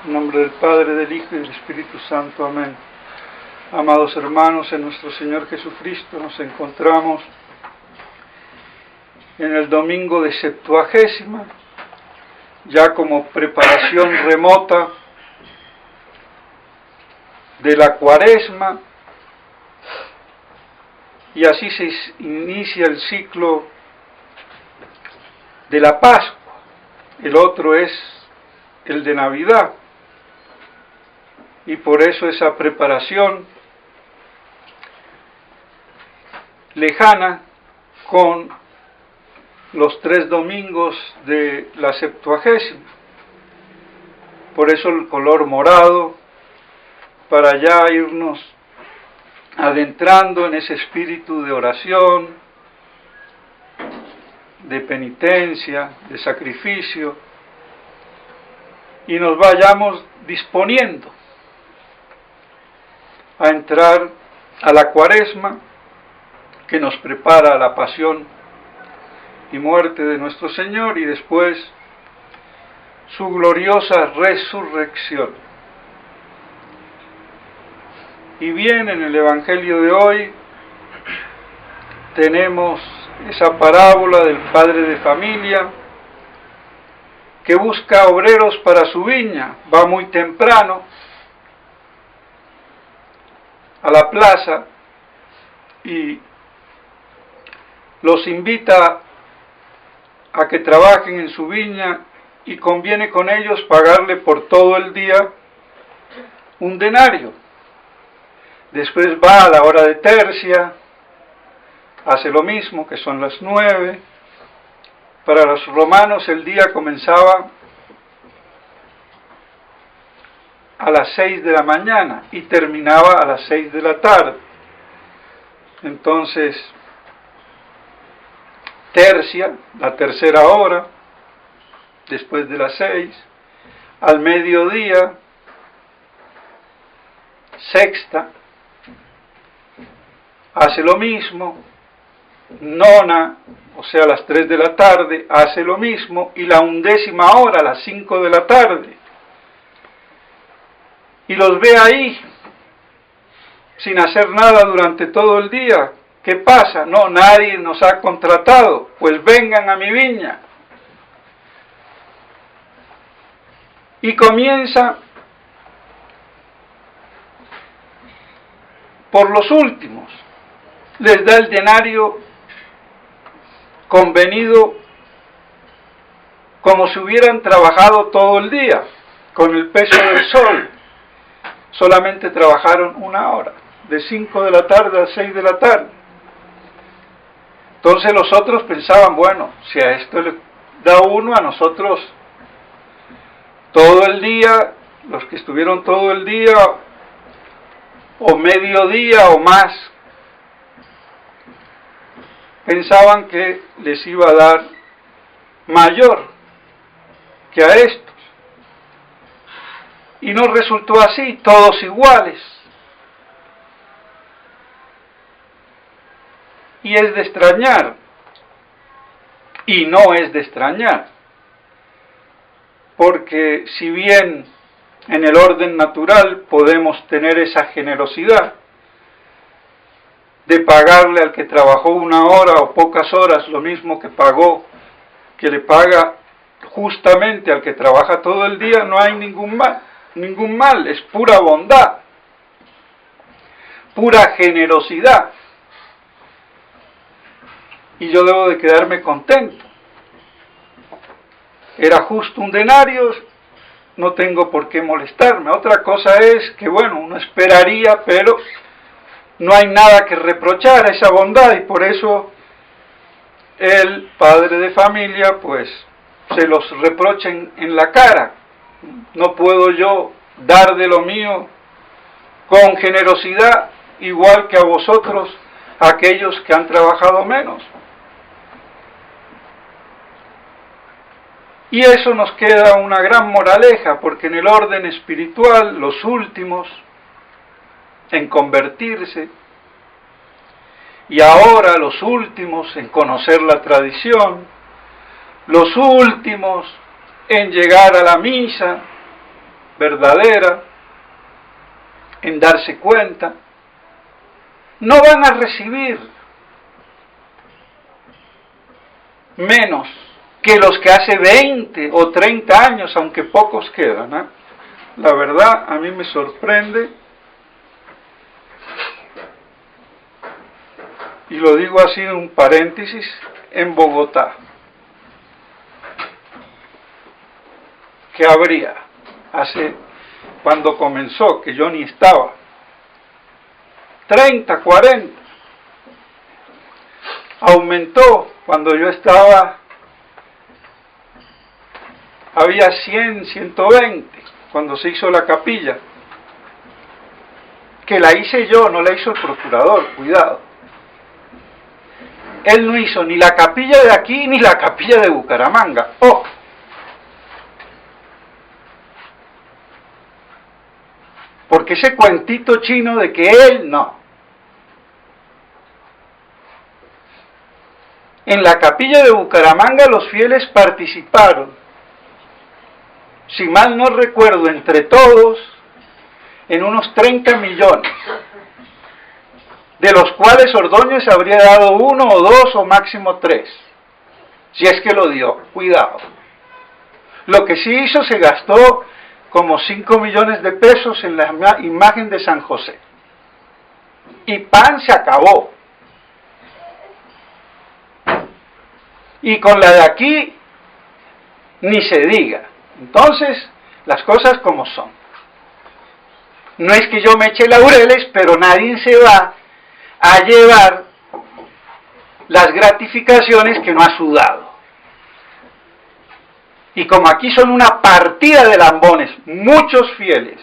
En nombre del Padre, del Hijo y del Espíritu Santo. Amén. Amados hermanos, en nuestro Señor Jesucristo nos encontramos en el domingo de Septuagésima, ya como preparación remota de la Cuaresma, y así se inicia el ciclo de la Pascua. El otro es el de Navidad, y por eso esa preparación lejana con los 3 domingos de la Septuagésima. Por eso el color morado, para ya irnos adentrando en ese espíritu de oración, de penitencia, de sacrificio, y nos vayamos disponiendo a entrar a la Cuaresma, que nos prepara a la pasión y muerte de nuestro Señor, y después su gloriosa resurrección. Y bien, en el Evangelio de hoy tenemos esa parábola del padre de familia que busca obreros para su viña. Va muy temprano a la plaza y los invita a que trabajen en su viña, y conviene con ellos pagarle por todo el día un denario. Después va a la hora de tercia, hace lo mismo, que son las 9. Para los romanos el día comenzaba a las 6 de la mañana y terminaba a las 6 de la tarde. Entonces, tercia, la tercera hora, después de las 6, al mediodía, sexta, hace lo mismo, nona, o sea, a las 3 de la tarde, hace lo mismo, y la 11ª hora, a las 5 de la tarde. Y los ve ahí, sin hacer nada durante todo el día. ¿Qué pasa? No, nadie nos ha contratado, pues vengan a mi viña. Y comienza por los últimos. Les da el denario convenido, como si hubieran trabajado todo el día, con el peso del sol. Solamente trabajaron 1 hora, de 5 de la tarde a 6 de la tarde. Entonces los otros pensaban, bueno, si a esto le da uno, a nosotros todo el día, los que estuvieron todo el día, o mediodía o más, pensaban que les iba a dar mayor que a estos. Y no resultó así, todos iguales. Y es de extrañar, y no es de extrañar, porque si bien en el orden natural podemos tener esa generosidad de pagarle al que trabajó 1 hora o pocas horas lo mismo que le paga justamente al que trabaja todo el día, no hay ningún mal, es pura bondad, pura generosidad. Y yo debo de quedarme contento. Era justo un denario, no tengo por qué molestarme. Otra cosa es que, bueno, uno esperaría, pero no hay nada que reprochar a esa bondad, y por eso el padre de familia, pues, se los reprocha en la cara. No puedo yo dar de lo mío con generosidad, igual que a vosotros, aquellos que han trabajado menos. Y eso nos queda una gran moraleja, porque en el orden espiritual, los últimos en convertirse, y ahora los últimos en conocer la tradición, los últimos en llegar a la misa verdadera, en darse cuenta, no van a recibir menos que los que hace 20 o 30 años, aunque pocos quedan, ¿eh? La verdad, a mí me sorprende, y lo digo así en un paréntesis, en Bogotá, que habría cuando comenzó, que yo ni estaba, 30, 40, aumentó cuando yo estaba, había 100, 120, cuando se hizo la capilla, que la hice yo, no la hizo el procurador, cuidado. Él no hizo ni la capilla de aquí ni la capilla de Bucaramanga. ¡Oh! Porque ese cuentito chino de que él no. En la capilla de Bucaramanga los fieles participaron, si mal no recuerdo, entre todos, en unos 30 millones, de los cuales Ordóñez habría dado 1 o 2 o máximo 3, si es que lo dio, cuidado. Lo que sí hizo, se gastó como 5 millones de pesos en la imagen de San José. Y pan se acabó. Y con la de aquí, ni se diga. Entonces, las cosas como son. No es que yo me eche laureles, pero nadie se va a llevar las gratificaciones que no ha sudado. Y como aquí son una partida de lambones, muchos fieles,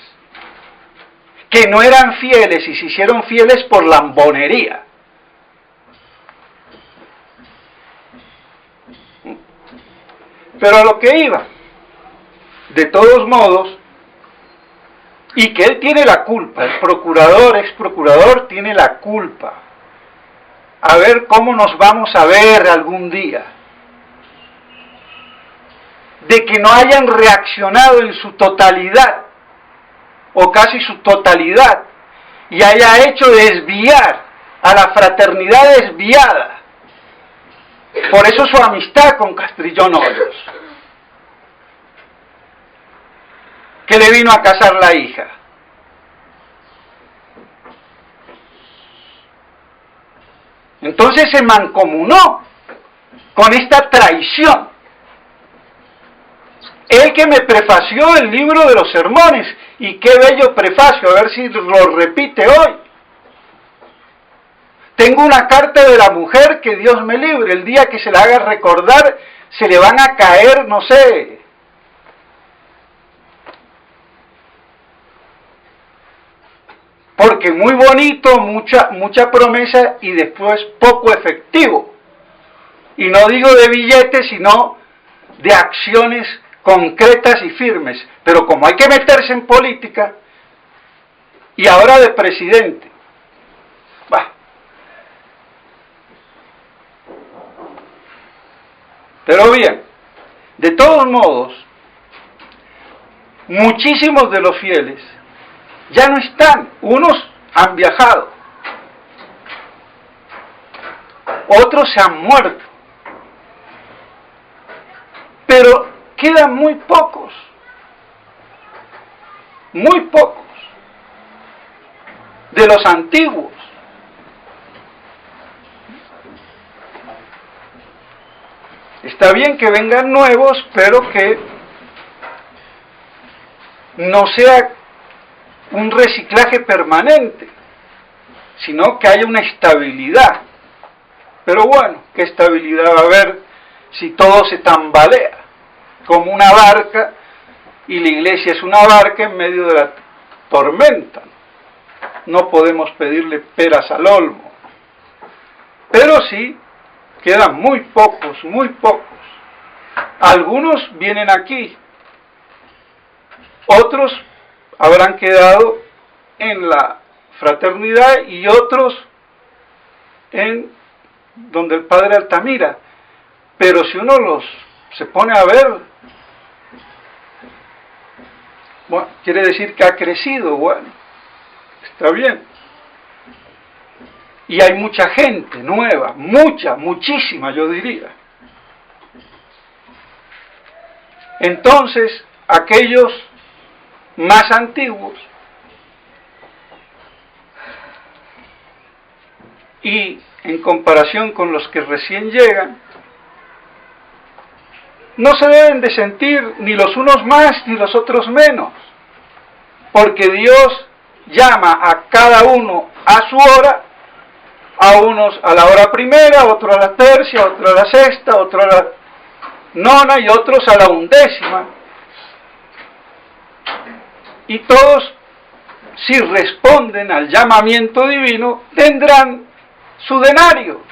que no eran fieles y se hicieron fieles por lambonería. Pero a lo que iba, de todos modos, y que él tiene la culpa, el procurador, ex procurador, tiene la culpa. A ver cómo nos vamos a ver algún día. De que no hayan reaccionado en su totalidad, o casi su totalidad, y haya hecho desviar a la fraternidad desviada. Por eso su amistad con Castrillón Hoyos, que le vino a casar la hija. Entonces se mancomunó con esta traición. Él que me prefació el libro de los sermones, y qué bello prefacio, a ver si lo repite hoy. Tengo una carta de la mujer que Dios me libre, el día que se la haga recordar, se le van a caer, no sé, porque muy bonito, mucha promesa y después poco efectivo. Y no digo de billetes, sino de acciones concretas y firmes. Pero como hay que meterse en política, y ahora de presidente, bah. Pero bien, de todos modos, muchísimos de los fieles ya no están, unos han viajado, otros se han muerto, pero quedan muy pocos, de los antiguos. Está bien que vengan nuevos, pero que no sea un reciclaje permanente, sino que haya una estabilidad. Pero bueno, ¿qué estabilidad va a haber si todo se tambalea? Como una barca, y la iglesia es una barca en medio de la tormenta. No podemos pedirle peras al olmo. Pero sí, quedan muy pocos. Algunos vienen aquí, otros habrán quedado en la fraternidad y otros en donde el padre Altamira. Pero si uno se pone a ver, Bueno, quiere decir que ha crecido, bueno, está bien. Y hay mucha gente nueva, muchísima yo diría. Entonces, aquellos más antiguos y en comparación con los que recién llegan, no se deben de sentir ni los unos más ni los otros menos, porque Dios llama a cada uno a su hora, a unos a la hora primera, a otros a la tercia, a otros a la sexta, a otros a la nona y otros a la 11ª. Y todos, si responden al llamamiento divino, tendrán su denario.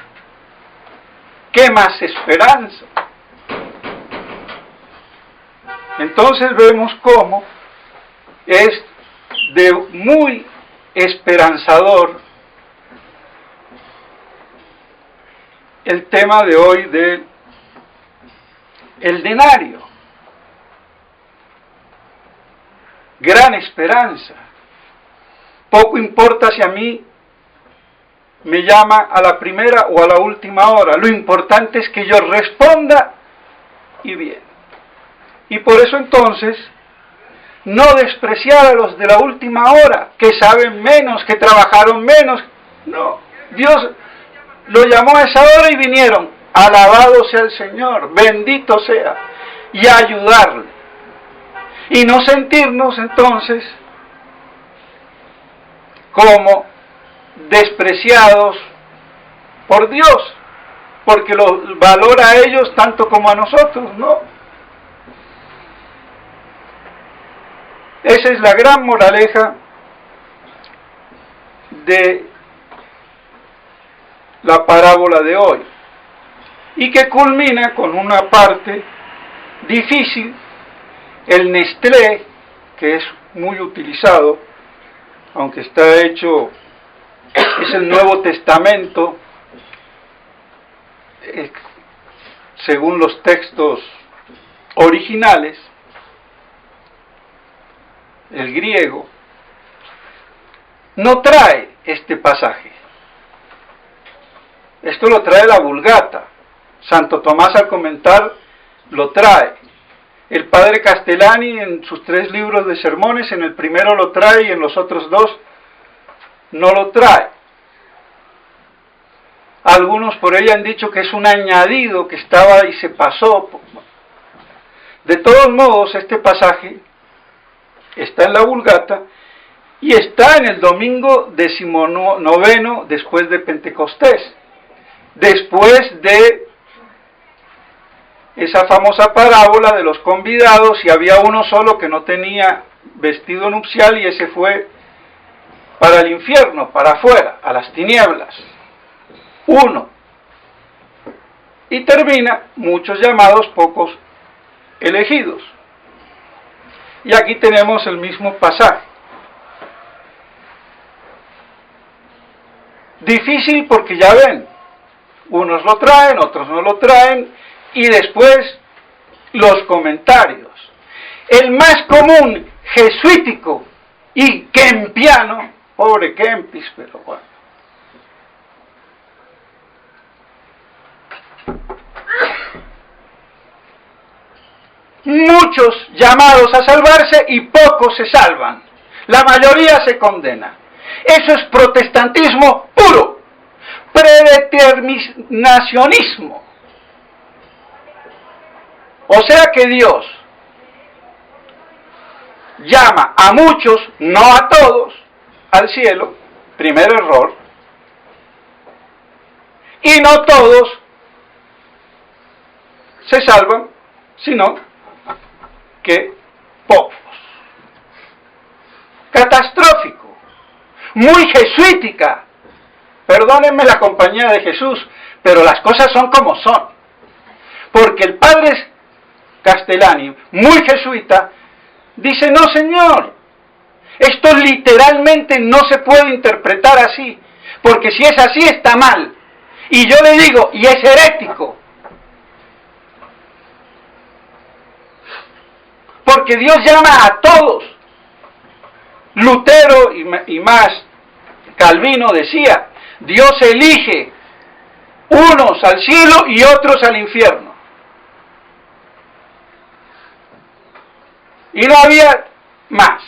¿Qué más esperanza? Entonces vemos cómo es de muy esperanzador el tema de hoy del denario. Gran esperanza. Poco importa si a mí me llama a la primera o a la última hora. Lo importante es que yo responda y bien. Y por eso entonces, no despreciar a los de la última hora, que saben menos, que trabajaron menos. No, Dios lo llamó a esa hora y vinieron. Alabado sea el Señor, bendito sea, y a ayudarle. Y no sentirnos entonces como despreciados por Dios, porque los valora a ellos tanto como a nosotros, ¿no? Esa es la gran moraleja de la parábola de hoy, y que culmina con una parte difícil, el Nestlé, que es muy utilizado, aunque está hecho, es el Nuevo Testamento, según los textos originales, el griego, no trae este pasaje. Esto lo trae la Vulgata. Santo Tomás al comentar lo trae. El padre Castellani en sus 3 libros de sermones, en el primero lo trae y en los otros 2 no lo trae. Algunos por ahí han dicho que es un añadido que estaba y se pasó. De todos modos, este pasaje está en la Vulgata y está en el domingo 19 después de Pentecostés, después de esa famosa parábola de los convidados, y había uno solo que no tenía vestido nupcial y ese fue para el infierno, para afuera, a las tinieblas. Uno. Y termina, muchos llamados, pocos elegidos. Y aquí tenemos el mismo pasaje. Difícil porque ya ven, unos lo traen, otros no lo traen, y después los comentarios. El más común, jesuítico y kempiano, pobre Kempis, pero bueno. Muchos llamados a salvarse y pocos se salvan. La mayoría se condena. Eso es protestantismo puro, predeterminacionismo. O sea que Dios llama a muchos, no a todos, al cielo, primer error, y no todos se salvan, sino que pocos. Catastrófico, muy jesuítica. Perdónenme la compañía de Jesús, pero las cosas son como son. Porque el padre Castellani, muy jesuita, dice: no señor, esto literalmente no se puede interpretar así, porque si es así está mal. Y yo le digo, y es herético. Porque Dios llama a todos, Lutero y más Calvino decía, Dios elige unos al cielo y otros al infierno. Y no había más.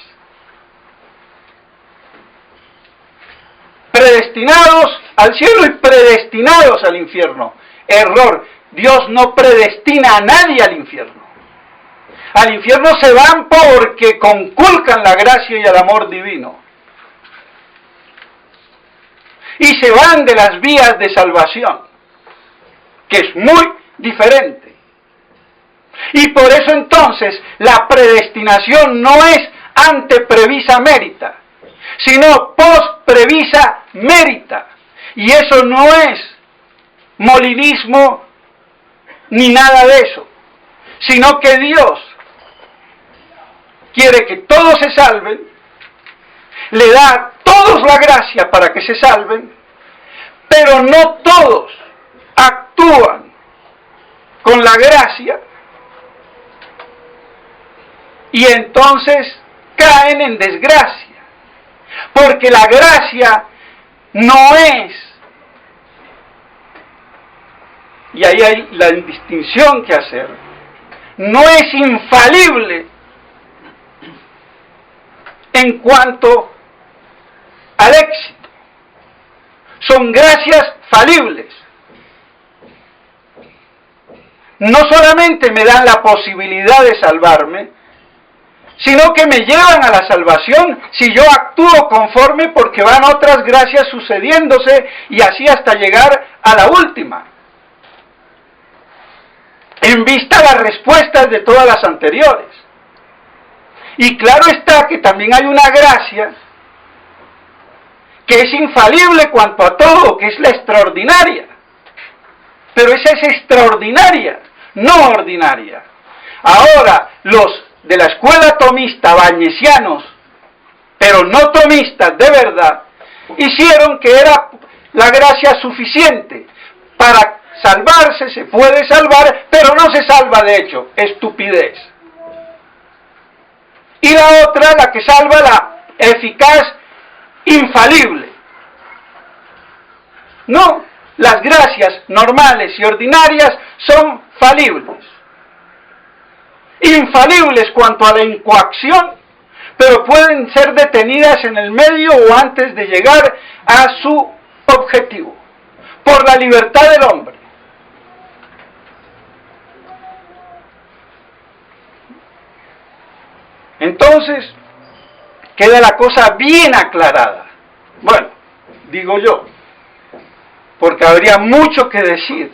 Predestinados al cielo y predestinados al infierno. Error. Dios no predestina a nadie al infierno. Al infierno se van porque conculcan la gracia y el amor divino. Y se van de las vías de salvación, que es muy diferente. Y por eso entonces la predestinación no es ante previsa merita, sino post previsa merita. Y eso no es molinismo ni nada de eso, sino que Dios quiere que todos se salven, le da a todos la gracia para que se salven, pero no todos actúan con la gracia y entonces caen en desgracia, porque la gracia no es, y ahí hay la distinción que hacer, no es infalible en cuanto al éxito. Son gracias falibles. No solamente me dan la posibilidad de salvarme, sino que me llevan a la salvación si yo actúo conforme, porque van otras gracias sucediéndose y así hasta llegar a la última. En vista las respuestas de todas las anteriores. Y claro está que también hay una gracia que es infalible cuanto a todo, que es la extraordinaria. Pero esa es extraordinaria, no ordinaria. Ahora, los de la escuela tomista bañesianos, pero no tomistas de verdad, hicieron que era la gracia suficiente. Para salvarse se puede salvar, pero no se salva de hecho, estupidez. Y la otra, la que salva, la eficaz, infalible. No, las gracias normales y ordinarias son falibles. Infalibles cuanto a la incoacción, pero pueden ser detenidas en el medio o antes de llegar a su objetivo, por la libertad del hombre. Entonces, queda la cosa bien aclarada. Bueno, digo yo, porque habría mucho que decir.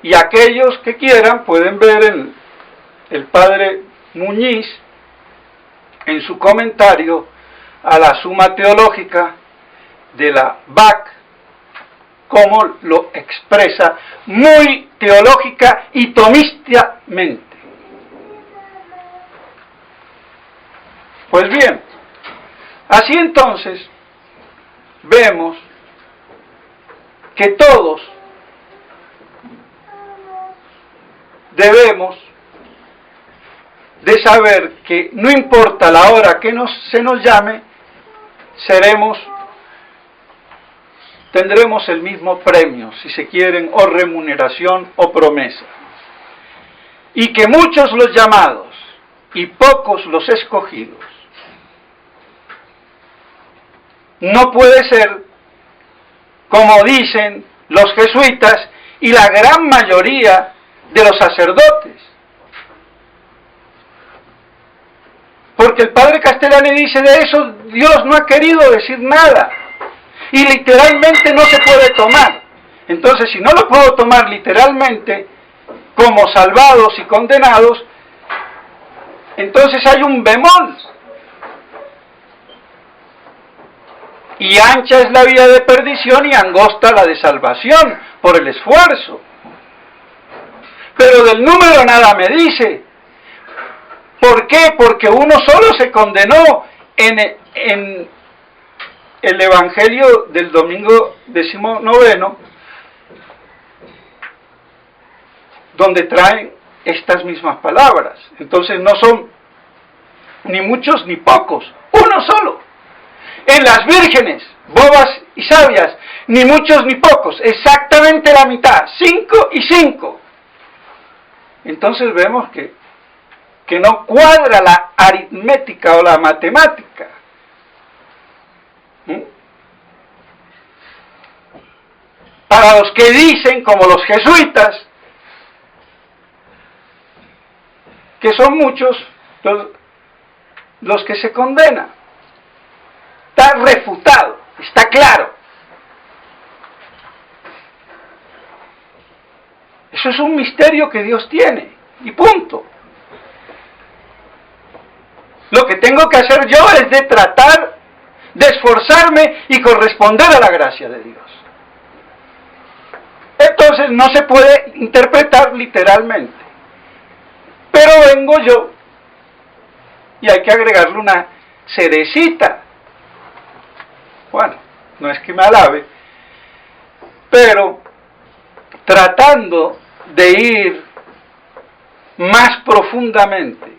Y aquellos que quieran pueden ver en el padre Muñiz, en su comentario a la Suma Teológica de la BAC, cómo lo expresa muy teológica y tomistamente. Pues bien, así entonces vemos que todos debemos de saber que no importa la hora que se nos llame, tendremos el mismo premio, si se quieren, o remuneración o promesa. Y que muchos los llamados y pocos los escogidos. No puede ser, como dicen los jesuitas y la gran mayoría de los sacerdotes. Porque el padre Castellani dice, de eso Dios no ha querido decir nada. Y literalmente no se puede tomar. Entonces, si no lo puedo tomar literalmente, como salvados y condenados, entonces hay un bemol. Y ancha es la vía de perdición y angosta la de salvación por el esfuerzo. Pero del número nada me dice. ¿Por qué? Porque uno solo se condenó en el Evangelio del domingo 19, donde traen estas mismas palabras. Entonces no son ni muchos ni pocos, uno solo. En las vírgenes, bobas y sabias, ni muchos ni pocos, exactamente la mitad, 5 y 5. Entonces vemos que no cuadra la aritmética o la matemática. Para los que dicen, como los jesuitas, que son muchos los que se condenan. Está refutado, está claro. Eso es un misterio que Dios tiene, y punto. Lo que tengo que hacer yo es de tratar de esforzarme y corresponder a la gracia de Dios. Entonces no se puede interpretar literalmente. Pero vengo yo y hay que agregarle una cerecita. Bueno, no es que me alabe, pero tratando de ir más profundamente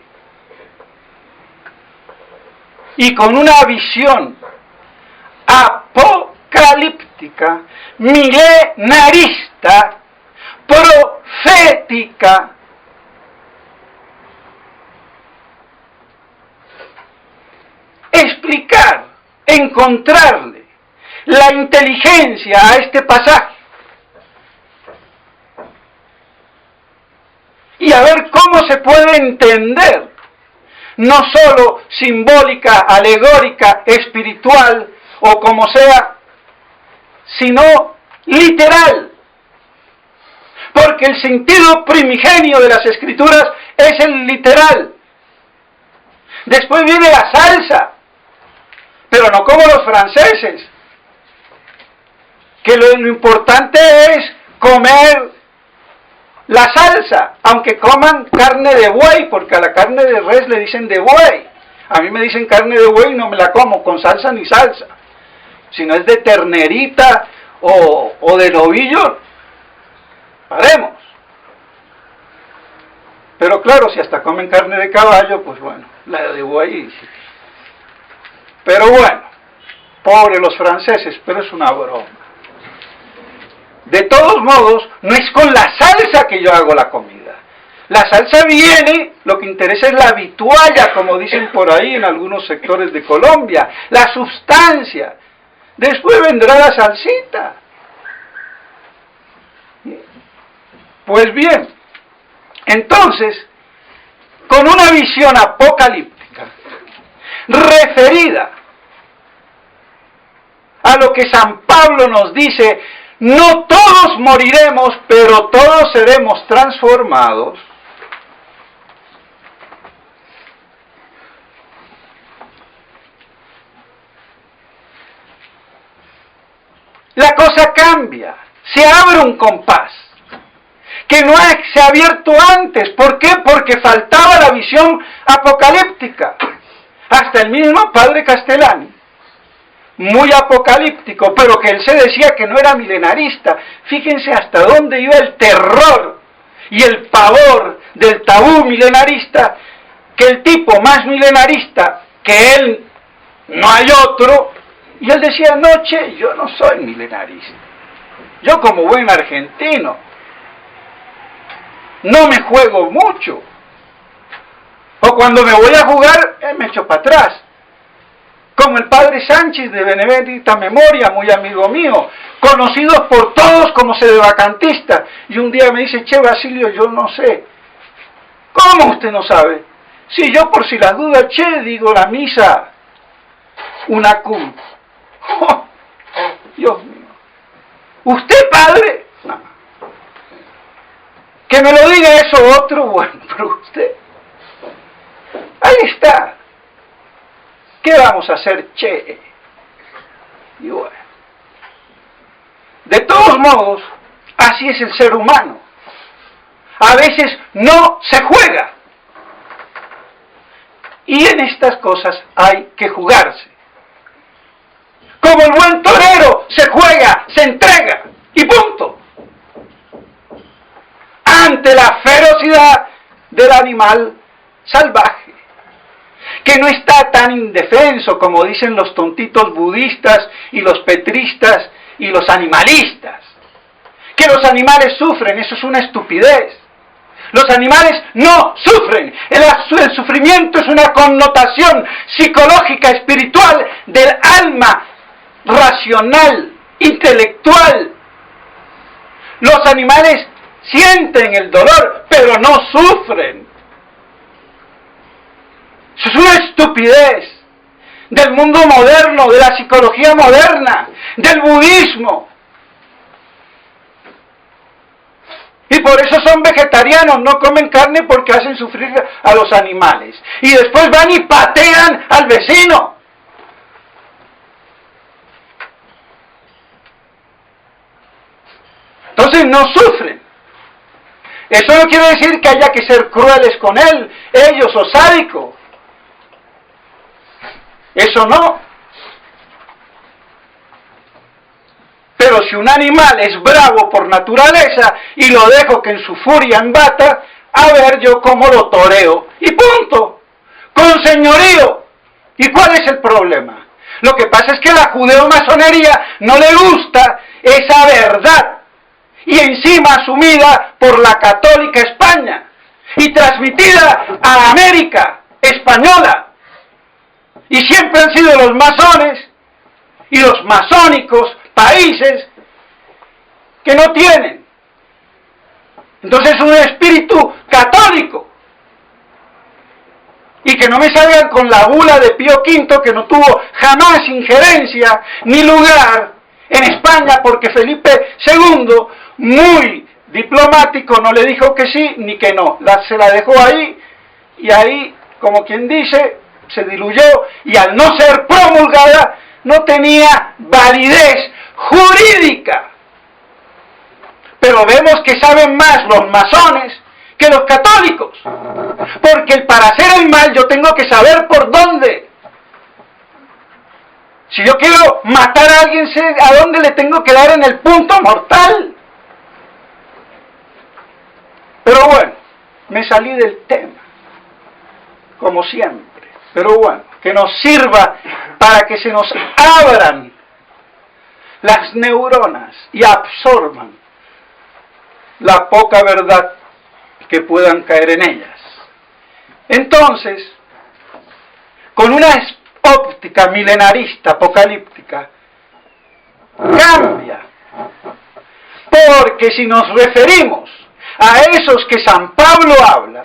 y con una visión apocalíptica, milenarista, profética, explicar, encontrarle la inteligencia a este pasaje y a ver cómo se puede entender, no solo simbólica, alegórica, espiritual o como sea, sino literal. Porque el sentido primigenio de las Escrituras es el literal. Después viene la salsa, pero no como los franceses, que lo importante es comer la salsa, aunque coman carne de buey, porque a la carne de res le dicen de buey. A mí me dicen carne de buey y no me la como con salsa ni salsa. Si no es de ternerita o de novillo, haremos. Pero claro, si hasta comen carne de caballo, pues bueno, la de buey. Pero bueno, pobres los franceses, pero es una broma. De todos modos, no es con la salsa que yo hago la comida. La salsa viene, lo que interesa es la vitualla, como dicen por ahí en algunos sectores de Colombia, la sustancia. Después vendrá la salsita. Pues bien, entonces, con una visión apocalíptica, referida a lo que San Pablo nos dice, no todos moriremos, pero todos seremos transformados. La cosa cambia, se abre un compás, que no se ha abierto antes. ¿Por qué? Porque faltaba la visión apocalíptica. Hasta el mismo padre Castellani, muy apocalíptico, pero que él se decía que no era milenarista. Fíjense hasta dónde iba el terror y el pavor del tabú milenarista, que el tipo más milenarista que él, no hay otro, y él decía, no, che, yo no soy milenarista. Yo como buen argentino, no me juego mucho. O cuando me voy a jugar, me echo para atrás. Como el padre Sánchez de benemérita memoria, muy amigo mío, conocido por todos como sedevacantista. Y un día me dice, che, Basilio, yo no sé. ¿Cómo usted no sabe? Si yo por si las dudas, che, digo la misa, una cum. Oh, Dios mío. ¿Usted, padre? No. Que me lo diga eso otro, bueno, pero usted. Ahí está. ¿Qué vamos a hacer, che? Y bueno. De todos modos, así es el ser humano. A veces no se juega. Y en estas cosas hay que jugarse. Como el buen torero, se juega, se entrega, y punto. Ante la ferocidad del animal salvaje. que no está tan indefenso como dicen los tontitos budistas y los petristas y los animalistas. Que los animales sufren, eso es una estupidez. Los animales no sufren. El sufrimiento es una connotación psicológica, espiritual del alma, racional, intelectual. Los animales sienten el dolor, pero no sufren. Eso es una estupidez del mundo moderno, de la psicología moderna, del budismo. Y por eso son vegetarianos, no comen carne porque hacen sufrir a los animales. Y después van y patean al vecino. Entonces no sufren. Eso no quiere decir que haya que ser crueles con él, ellos o sádicos. Eso no. Pero si un animal es bravo por naturaleza y lo dejo que en su furia embata, a ver yo cómo lo toreo. Y punto. Con señorío. ¿Y cuál es el problema? Lo que pasa es que a la judeo-masonería no le gusta esa verdad. Y encima asumida por la católica España. Y transmitida a la América española. Y siempre han sido los masones y los masónicos países que no tienen. Entonces es un espíritu católico. Y que no me salgan con la bula de Pío V, que no tuvo jamás injerencia ni lugar en España, porque Felipe II, muy diplomático, no le dijo que sí ni que no. Se la dejó ahí, y ahí, como quien dice, se diluyó, y al no ser promulgada, no tenía validez jurídica. Pero vemos que saben más los masones que los católicos. Porque para hacer el mal yo tengo que saber por dónde. Si yo quiero matar a alguien, sé a dónde le tengo que dar en el punto mortal. Pero bueno, me salí del tema, como siempre. Pero bueno, que nos sirva para que se nos abran las neuronas y absorban la poca verdad que puedan caer en ellas. Entonces, con una óptica milenarista, apocalíptica, cambia. Porque si nos referimos a esos que San Pablo habla,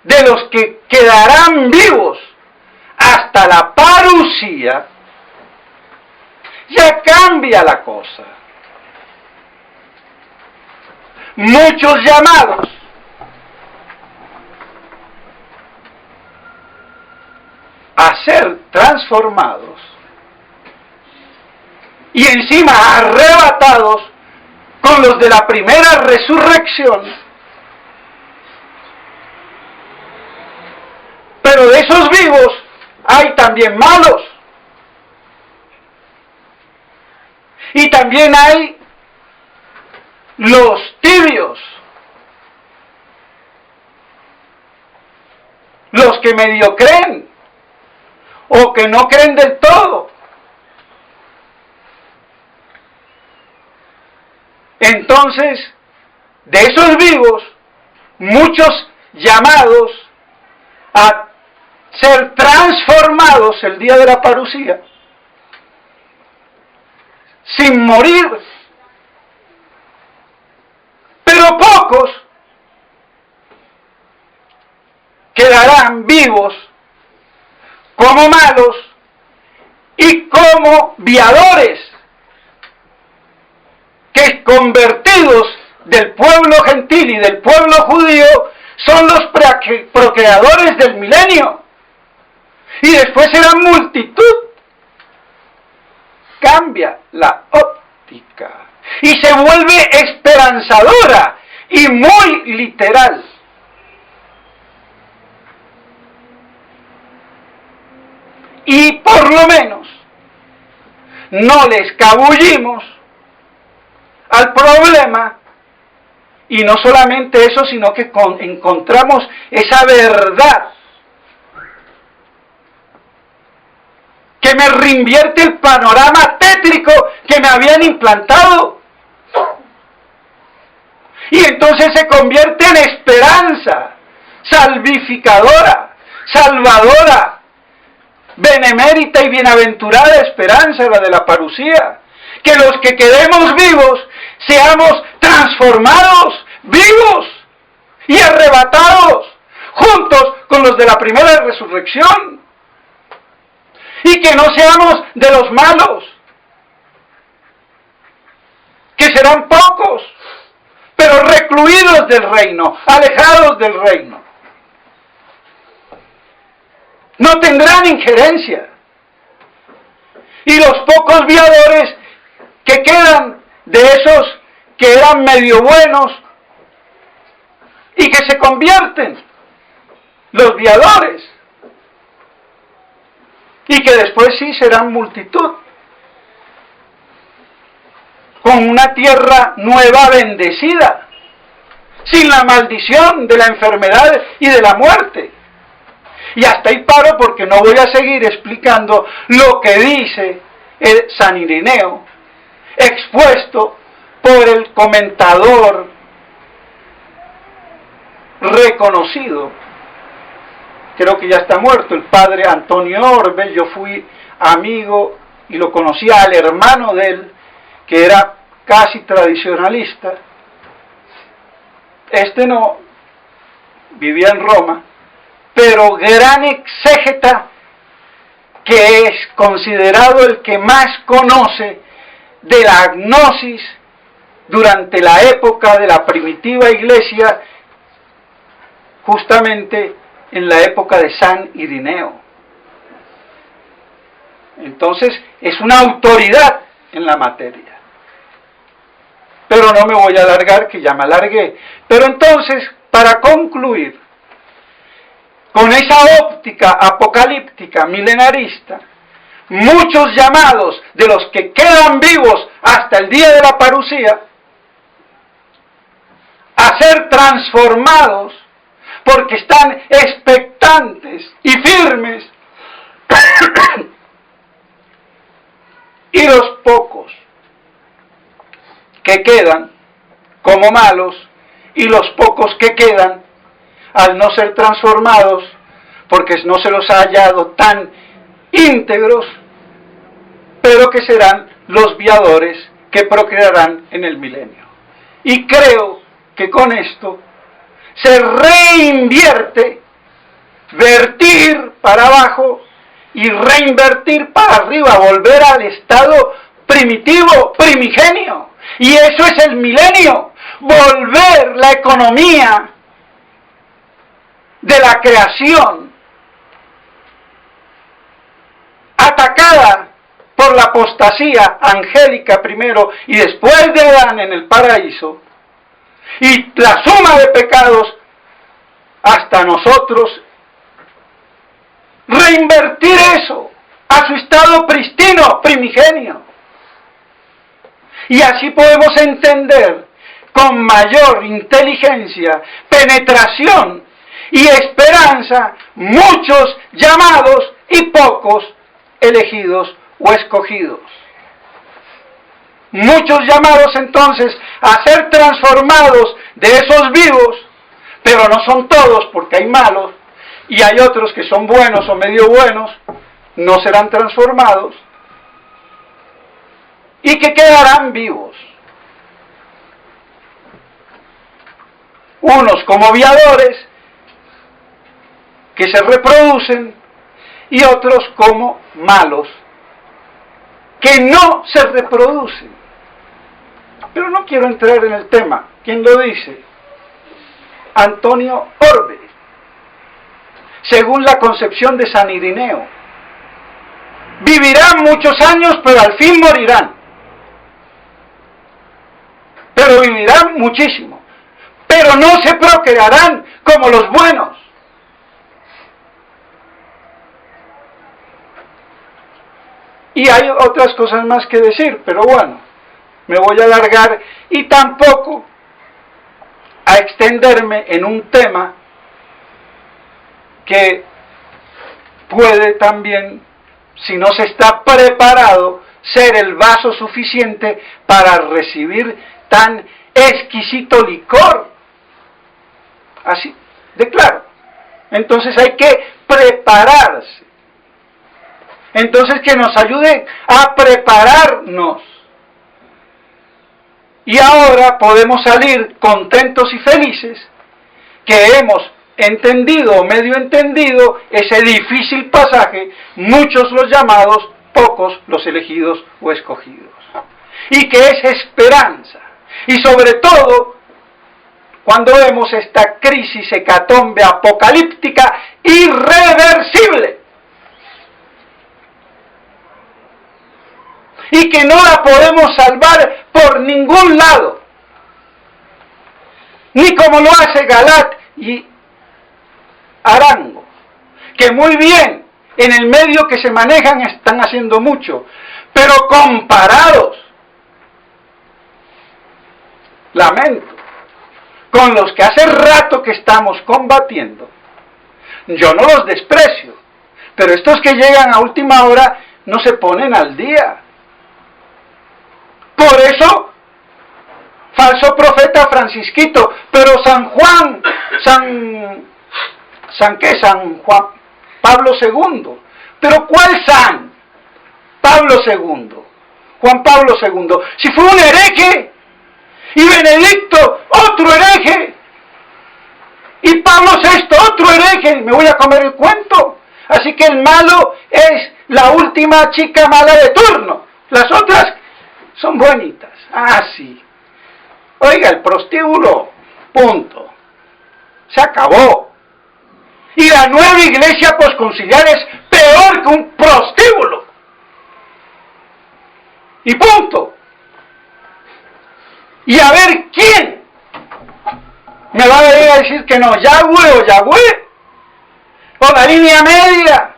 de los que quedarán vivos hasta la parusía, ya cambia la cosa. Muchos llamados a ser transformados y encima arrebatados con los de la primera resurrección. Pero de esos vivos hay también malos. Y también hay los tibios, los que medio creen o que no creen del todo. Entonces, de esos vivos, muchos llamados a ser transformados el día de la parusía, sin morir, pero pocos quedarán vivos como malos y como viadores, que convertidos del pueblo gentil y del pueblo judío son los procreadores del milenio, y después serán multitud. Cambia la óptica y se vuelve esperanzadora y muy literal. Y por lo menos no le escabullimos al problema Y no solamente eso, sino que encontramos esa verdad que me reinvierte el panorama tétrico que me habían implantado. Y entonces se convierte en esperanza, salvificadora, salvadora, benemérita y bienaventurada esperanza, la de la parusía. Que los que quedemos vivos seamos transformados, vivos y arrebatados, juntos con los de la primera resurrección. Y que no seamos de los malos, que serán pocos, pero recluidos del reino, alejados del reino. No tendrán injerencia. Y los pocos viadores que quedan de esos que eran medio buenos y que se convierten, los viadores, y que después sí serán multitud, con una tierra nueva bendecida, sin la maldición de la enfermedad y de la muerte. Y hasta ahí paro porque no voy a seguir explicando lo que dice el San Irineo, expuesto por el comentador reconocido, creo que ya está muerto, el padre Antonio Orbe. Yo fui amigo y lo conocía al hermano de él, que era casi tradicionalista. Este no, vivía en Roma, pero gran exégeta, que es considerado el que más conoce de la gnosis durante la época de la primitiva iglesia, justamente en la época de San Irineo. Entonces es una autoridad en la materia. Pero no me voy a alargar, que ya me alargué. Pero entonces, para concluir, con esa óptica apocalíptica milenarista, muchos llamados de los que quedan vivos hasta el día de la parusía, a ser transformados, porque están expectantes y firmes, y los pocos que quedan como malos, y los pocos que quedan al no ser transformados, porque no se los ha hallado tan íntegros, pero que serán los viadores que procrearán en el milenio. Y creo que con esto se reinvierte, vertir para abajo y reinvertir para arriba, volver al estado primitivo, primigenio. Y eso es el milenio, volver la economía de la creación, atacada por la apostasía angélica primero y después de Adán en el paraíso, y la suma de pecados hasta nosotros, reinvertir eso a su estado pristino, primigenio. Y así podemos entender con mayor inteligencia, penetración y esperanza muchos llamados y pocos elegidos o escogidos. Muchos llamados entonces a ser transformados de esos vivos, pero no son todos, porque hay malos y hay otros que son buenos o medio buenos, no serán transformados y que quedarán vivos. Unos como viadores que se reproducen y otros como malos que no se reproducen. Pero no quiero entrar en el tema. ¿Quién lo dice? Antonio Orbe, según la concepción de San Irineo. Vivirán muchos años, pero al fin morirán. Pero vivirán muchísimo. Pero no se procrearán como los buenos. Y hay otras cosas más que decir, pero bueno, me voy a alargar y tampoco a extenderme en un tema que puede también, si no se está preparado, ser el vaso suficiente para recibir tan exquisito licor. Así de claro. Entonces hay que prepararse. Entonces que nos ayude a prepararnos. Y ahora podemos salir contentos y felices que hemos entendido o medio entendido ese difícil pasaje, muchos los llamados, pocos los elegidos o escogidos. Y que es esperanza. Y sobre todo, cuando vemos esta crisis hecatombe apocalíptica irreversible. Y que no la podemos salvar por ningún lado. Ni como lo hace Galat y Arango, que muy bien, en el medio que se manejan están haciendo mucho, pero comparados, lamento, con los que hace rato que estamos combatiendo, yo no los desprecio, pero estos que llegan a última hora no se ponen al día. Por eso, falso profeta Francisquito, pero San Juan Pablo II. ¿Pero cuál San? Pablo II. Juan Pablo II. Si fue un hereje, y Benedicto, otro hereje, y Pablo VI, otro hereje, me voy a comer el cuento. Así que el malo es la última chica mala de turno. Las otras son bonitas. Ah, sí. Oiga, el prostíbulo, punto. Se acabó. Y la nueva iglesia posconciliar es peor que un prostíbulo. Y punto. Y a ver quién me va a venir a decir que no, Yahweh o Yahweh, o la línea media,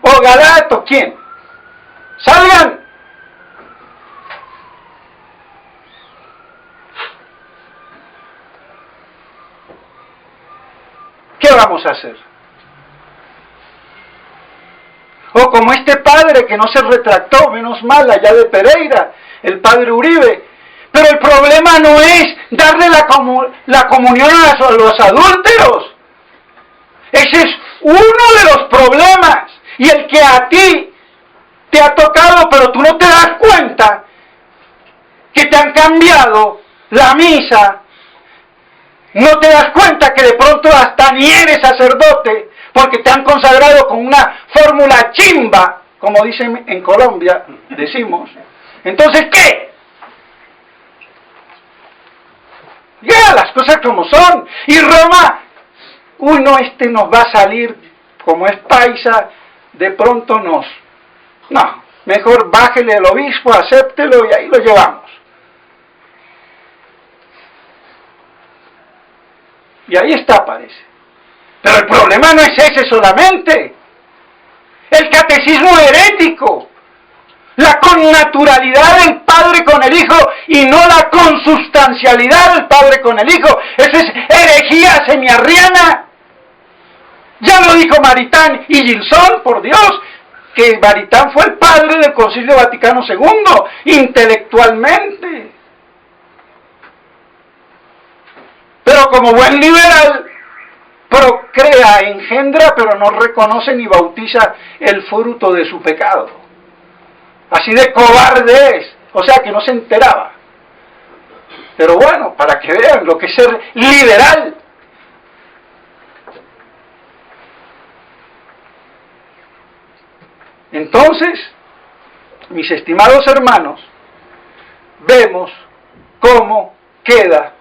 o Galato, ¿quién? ¡Salgan! ¿Qué vamos a hacer? O como este padre que no se retractó, menos mal, allá de Pereira, el padre Uribe. Pero el problema no es darle la comunión a los adúlteros. Ese es uno de los problemas. Y el que a ti te ha tocado, pero tú no te das cuenta que te han cambiado la misa. No te das cuenta que de pronto hasta ni eres sacerdote, porque te han consagrado con una fórmula chimba, como dicen en Colombia, decimos. Entonces, ¿qué? Ya, las cosas como son. Y Roma, uy, no, este nos va a salir, como es paisa, de pronto nos... No, mejor bájele al obispo, acéptelo y ahí lo llevamos. Y ahí está, parece. Pero el problema no es ese solamente. El catecismo herético. La connaturalidad del Padre con el Hijo y no la consubstancialidad del Padre con el Hijo. Eso es herejía semiarriana. Ya lo dijo Maritán y Gilson, por Dios, que Maritán fue el padre del Concilio Vaticano II, intelectualmente. Pero como buen liberal, procrea, engendra, pero no reconoce ni bautiza el fruto de su pecado. Así de cobarde es, o sea que no se enteraba. Pero bueno, para que vean lo que es ser liberal. Entonces, mis estimados hermanos, vemos cómo queda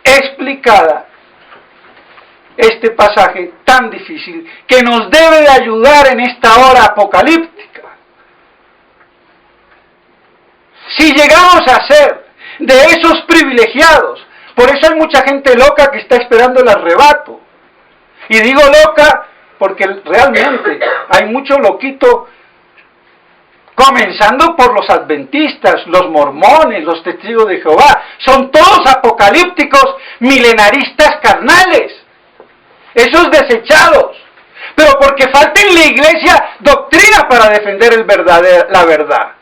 explicada este pasaje tan difícil que nos debe de ayudar en esta hora apocalíptica. Si llegamos a ser de esos privilegiados, por eso hay mucha gente loca que está esperando el arrebato. Y digo loca porque realmente hay mucho loquito comenzando por los adventistas, los mormones, los testigos de Jehová, son todos apocalípticos, milenaristas carnales, esos desechados, pero porque falta en la iglesia doctrina para defender la verdad,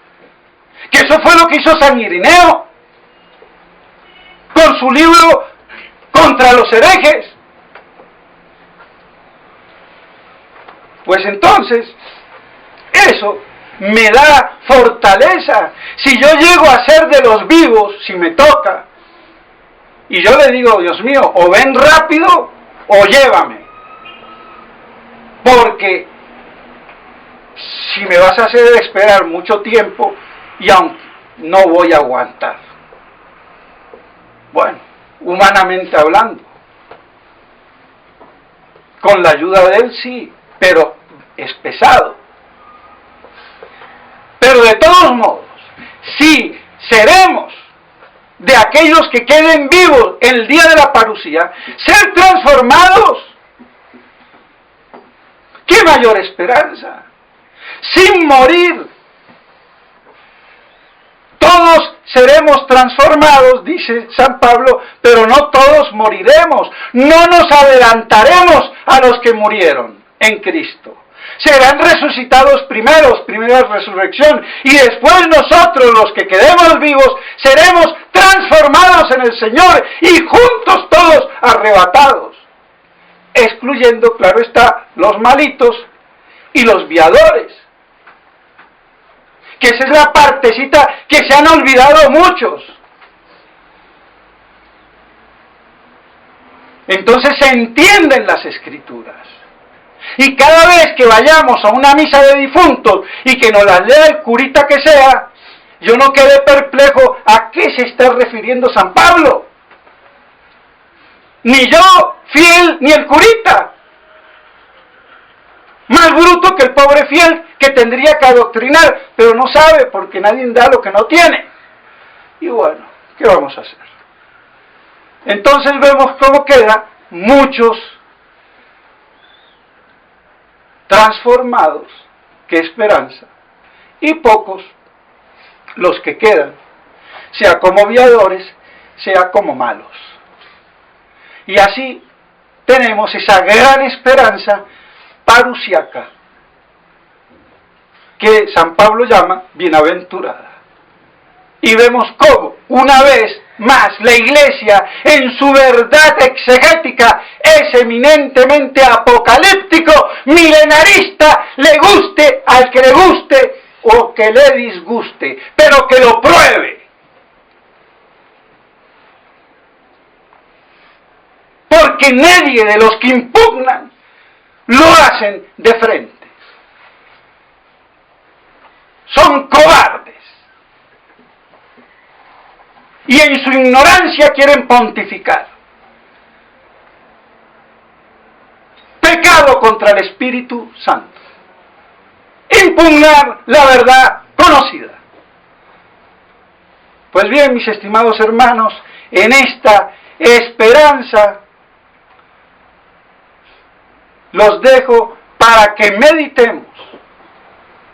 que eso fue lo que hizo San Irineo, con su libro contra los herejes. Pues entonces, eso me da fortaleza. Si yo llego a ser de los vivos, si me toca, y yo le digo, Dios mío, o ven rápido o llévame, porque si me vas a hacer esperar mucho tiempo, y aún no voy a aguantar. Bueno, humanamente hablando, con la ayuda de Él sí, pero es pesado. Pero de todos modos, si seremos de aquellos que queden vivos en el día de la parucía, ser transformados, ¿qué mayor esperanza? Sin morir, todos seremos transformados, dice San Pablo, pero no todos moriremos, no nos adelantaremos a los que murieron en Cristo. Serán resucitados primera resurrección, y después nosotros, los que quedemos vivos, seremos transformados en el Señor y juntos todos arrebatados, excluyendo, claro está, los malitos y los viadores, que esa es la partecita que se han olvidado muchos. Entonces se entienden las Escrituras. Y cada vez que vayamos a una misa de difuntos y que nos la lea el curita que sea, yo no quedé perplejo a qué se está refiriendo San Pablo. Ni yo, fiel, ni el curita. Más bruto que el pobre fiel que tendría que adoctrinar, pero no sabe porque nadie da lo que no tiene. Y bueno, ¿qué vamos a hacer? Entonces vemos cómo quedan muchos transformados, qué esperanza, y pocos los que quedan, sea como viadores, sea como malos. Y así tenemos esa gran esperanza parusiaca, que San Pablo llama bienaventurada. Y vemos cómo, una vez más, la Iglesia, en su verdad exegética, es eminentemente apocalíptico, milenarista, le guste al que le guste o que le disguste, pero que lo pruebe. Porque nadie de los que impugnan lo hacen de frente. Son cobardes. Y en su ignorancia quieren pontificar. Pecado contra el Espíritu Santo. Impugnar la verdad conocida. Pues bien, mis estimados hermanos, en esta esperanza los dejo para que meditemos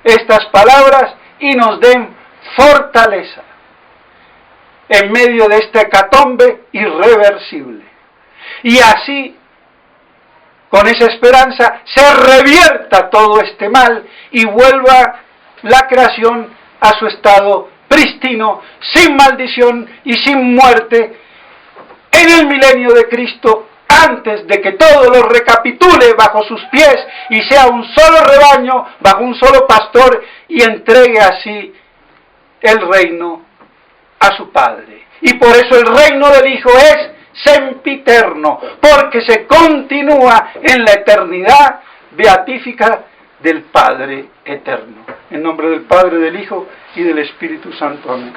estas palabras y nos den fortaleza en medio de esta hecatombe irreversible. Y así, con esa esperanza, se revierta todo este mal y vuelva la creación a su estado prístino, sin maldición y sin muerte, en el milenio de Cristo, antes de que todo lo recapitule bajo sus pies y sea un solo rebaño, bajo un solo pastor, y entregue así el reino a su Padre. Y por eso el reino del Hijo es sempiterno, porque se continúa en la eternidad beatífica del Padre eterno. En nombre del Padre, del Hijo y del Espíritu Santo. Amén.